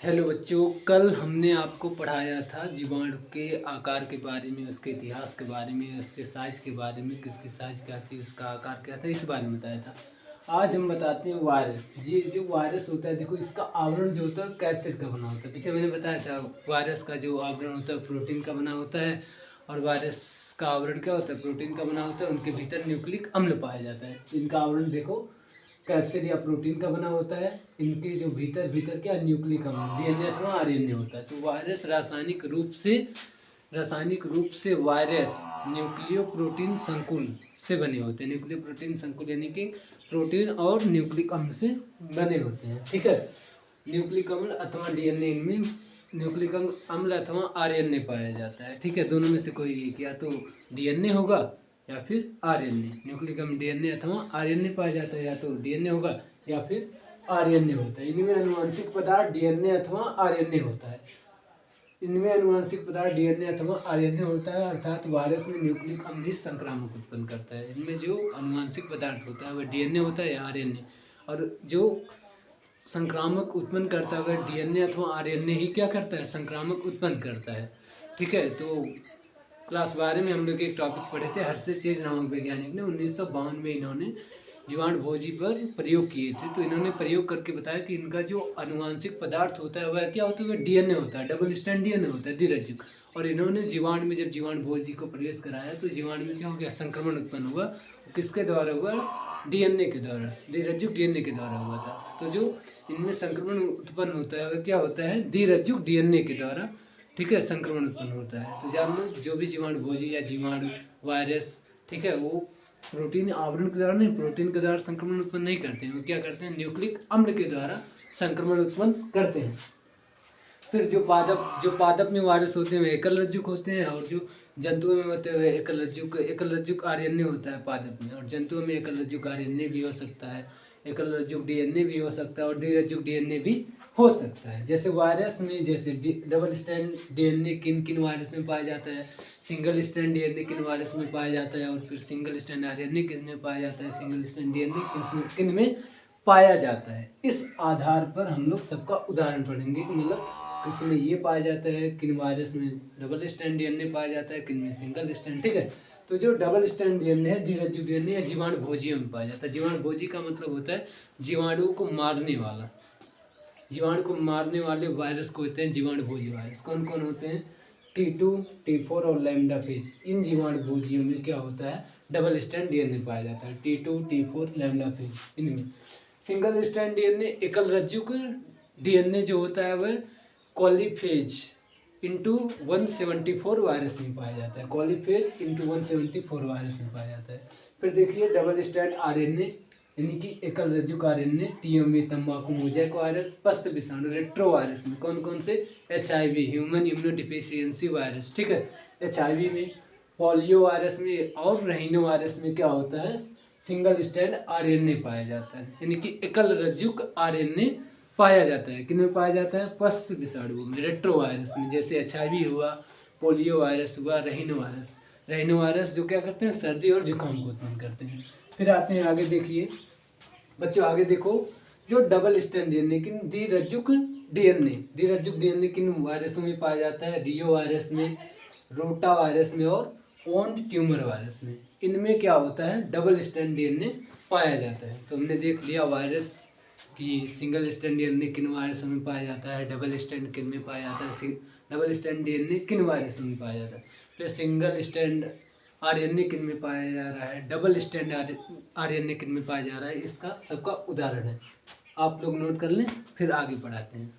Hello बच्चों, कल हमने आपको पढ़ाया था जीवाणु के आकार के बारे में, उसके इतिहास के बारे में, उसके साइज के बारे में, किसकी साइज क्या थी, उसका आकार क्या था, इस बारे में बताया था। आज हम बताते हैं वायरस। ये जो वायरस होता है, देखो इसका आवरण जो होता है कैप्सिड का बना होता है। पीछे मैंने बताया था वायरस का जो आवरण होता है प्रोटीन का बना होता है, और वायरस का आवरण क्या होता है, प्रोटीन का बना होता है। उनके भीतर न्यूक्लिक अम्ल पाया जाता है। इनका आवरण देखो कैप्सिड या प्रोटीन का बना होता है। इनके जो भीतर भीतर क्या न्यूक्लिक अम्ल डीएनए अथवा आरएनए होता है। तो वायरस रासायनिक रूप से वायरस न्यूक्लियो प्रोटीन संकुल से बने होते हैं। न्यूक्लियो प्रोटीन संकुल यानी कि प्रोटीन और न्यूक्लिक अम्ल से बने होते हैं। ठीक है, न्यूक्लिक अम्ल अथवा डीएनए, इनमें न्यूक्लिक अम्ल अथवा आरएनए पाया जाता है। ठीक है, दोनों में से कोई एक, या तो डीएनए होगा या फिर आरएनए। न्यूक्लिक अम्ल डीएनए अथवा आरएनए पाया जाता है, या तो डीएनए होगा या फिर आरएनए होता है। इनमें अनुवांशिक पदार्थ डीएनए अथवा आरएनए होता है। इनमें अनुवांशिक पदार्थ डीएनए अथवा आरएनए होता है, अर्थात वायरस में न्यूक्लिक अम्ल ही संक्रामक उत्पन्न करता है। इनमें जो अनुवांशिक पदार्थ होता है वह डीएनए होता है या आरएनए, और जो संक्रामक उत्पन्न करता है वह डीएनए अथवा आरएनए ही क्या करता है, संक्रामक उत्पन्न करता है। ठीक है, तो क्लास 12 में हम लोग एक टॉपिक पढ़े थे, हर्षचेज नामक वैज्ञानिक ने 1952 में इन्होंने जीवाणु भोजी पर प्रयोग किए थे। तो इन्होंने प्रयोग करके बताया कि इनका जो अनुवांशिक पदार्थ होता है वह क्या होता है, वह डीएनए होता है, डबल स्ट्रैंड डीएनए होता है, द्विरज्जुक। और इन्होंने जीवाणु में जब जीवाणु भोजी को प्रवेश कराया तो जीवाणु में क्या हो गया, संक्रमण उत्पन्न हुआ। किसके द्वारा हुआ, डीएनए के द्वारा, द्विरज्जुक डीएनए के द्वारा हुआ था। तो जो इनमें संक्रमण उत्पन्न होता है वह क्या होता है, द्विरज्जुक डीएनए के द्वारा, ठीक है, संक्रमण उत्पन्न होता है। तो जान लो, जो भी जीवाणु भोजी या जीवाणु वायरस, ठीक है, वो प्रोटीन आवरण के द्वारा नहीं, प्रोटीन के द्वारा संक्रमण उत्पन्न नहीं करते हैं। वो क्या करते हैं, न्यूक्लिक अम्ल के द्वारा संक्रमण उत्पन्न करते हैं। फिर जो पादप में वायरस होते हैं वे एकल रज्जुक होते हैं, और जो जंतुओं में होते हैं एकल रज्जुक आरएनए होता है पादप में। और जंतुओं में एकल रज्जुक आरएनए भी हो सकता है, एकल रज्जुक डीएनए भी हो सकता है, और द्विरज्जुक डीएनए भी हो सकता है। जैसे वायरस में जैसे डबल स्ट्रैंड डीएनए किन किन वायरस में पाया जाता है, सिंगल स्ट्रैंड डीएनए किन वायरस में पाया जाता है, और फिर सिंगल स्ट्रैंड आरएनए किस में पाया जाता है, सिंगल स्ट्रैंड डीएनए किन में पाया जाता है। इस आधार पर हम लोग सबका उदाहरण पढ़ेंगे कि मतलब किस में ये पाया जाता है, किन वायरस में डबल स्ट्रैंड डीएनए पाया जाता है, किन में सिंगल स्ट्रैंड। ठीक है, तो जो डबल स्ट्रैंड डीएनए है, द्विरज्जुक डीएनए या जीवाणु भोजियों में पाया जाता है। जीवाणु भोजी का मतलब होता है जीवाणु को मारने वाला। जीवाणु को मारने वाले वायरस को होते हैं जीवाणु भोजी वायरस। कौन कौन होते हैं, T2, T4 और लैम्डा फेज। इन जीवाणु भोजियों में क्या होता है, डबल स्ट्रैंड डीएनए पाया जाता है, T2, T4, लैम्डा फेज। इनमें सिंगल स्ट्रैंड डीएनए एकल रज्जुक डीएनए जो होता है वह कॉलीफेज इंटू 174 वायरस में पाया जाता है। कॉलीफेज इंटू 174 वायरस में पाया जाता है। फिर देखिए डबल स्ट्रैंड आरएनए यानी कि एकल रज्जुक आरएनए, टीएमवी तंबाकू मोजैक वायरस, पस्य विषाणु रेट्रो वायरस में कौन कौन से, एचआईवी ह्यूमन इम्यूनोडिफिशियंसी वायरस। ठीक है, एचआईवी में, पोलियो वायरस में और रहीनो वायरस में क्या होता है, सिंगल स्ट्रैंड आरएनए पाया जाता है, यानी कि एकल रज्जुक आरएनए पाया जाता है। किन में पाया जाता है, पस्य विषाणु में, रेट्रो वायरस में, जैसे एचआईवी हुआ, पोलियो वायरस हुआ, रहीनो वायरस जो क्या करते हैं, सर्दी और जुकाम को उत्पन्न करते हैं। फिर आते हैं आगे, देखिए बच्चों आगे देखो, जो डबल स्ट्रैंड डीएनए किन द्विरज्जुक डीएनए किन वायरसों में पाया जाता है, रियो वायरस में, रोटा वायरस में और ओन ट्यूमर वायरस में। इनमें क्या होता है, डबल स्ट्रैंड डीएनए पाया जाता है। तो हमने देख लिया वायरस कि सिंगल स्ट्रैंड डीएनए किन वायरसों में पाया जाता है, डबल स्ट्रैंड किन में पाया जाता है, डबल स्ट्रैंड डीएनए किन वायरसों में पाया जाता है। फिर सिंगल स्ट्रैंड आरएनए किन में पाया जा रहा है, डबल स्ट्रैंड आरएनए किन में पाया जा रहा है, इसका सबका उदाहरण है। आप लोग नोट कर लें, फिर आगे बढ़ाते हैं।